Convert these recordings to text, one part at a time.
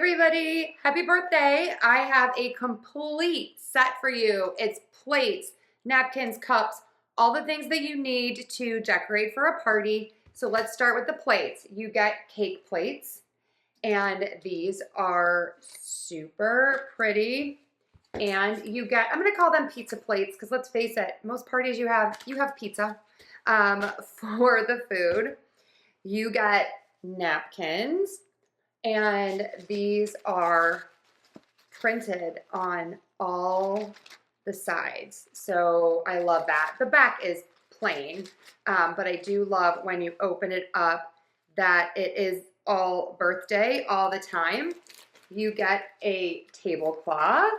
everybody, happy birthday. I have a complete set for you. It's plates, napkins, cups, all the things that you need to decorate for a party. So let's start with the plates. You get cake plates, and these are super pretty. And you get, I'm gonna call them pizza plates because let's face it, most parties you have pizza for the food. You get napkins, and these are printed on all the sides. So I love that. The back is plain, but I do love when you open it up that it is all birthday all the time. You get a tablecloth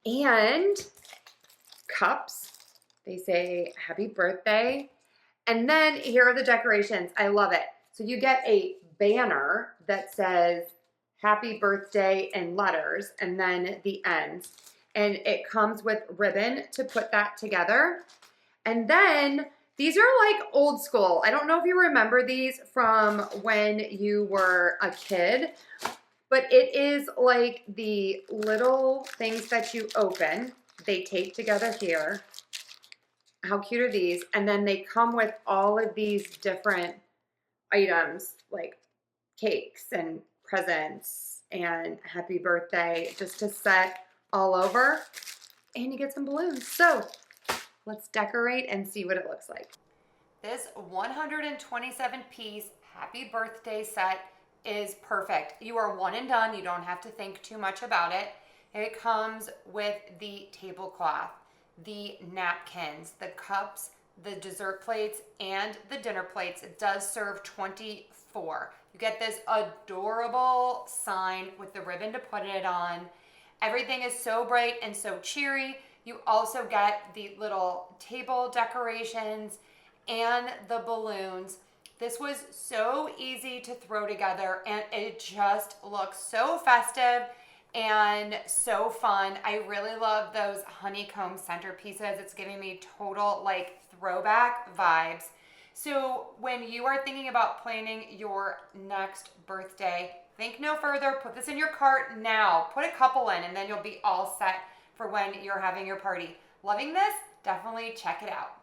and cups. They say happy birthday. And then here are the decorations. I love it. So you get a banner that says happy birthday in letters and then the ends. And it comes with ribbon to put that together. And then these are like old school. I don't know if you remember these from when you were a kid, but it is like the little things that you open. They tape together here. How cute are these? And then they come with all of these different items like cakes and presents and happy birthday just to set all over. And you get some balloons. So let's decorate and see what it looks like. This 127 piece happy birthday set is perfect. You are one and done. You don't have to think too much about it. It comes with the tablecloth, the napkins, the cups, the dessert plates, and the dinner plates. It does serve 24. You get this adorable sign with the ribbon to put it on. Everything is so bright and so cheery. You also get the little table decorations and the balloons. This was so easy to throw together and it just looks so festive and so fun. I really love those honeycomb centerpieces. It's giving me total like throwback vibes. So when you are thinking about planning your next birthday, think no further. Put this in your cart now. Put a couple in and then you'll be all set for when you're having your party. Loving this? Definitely check it out.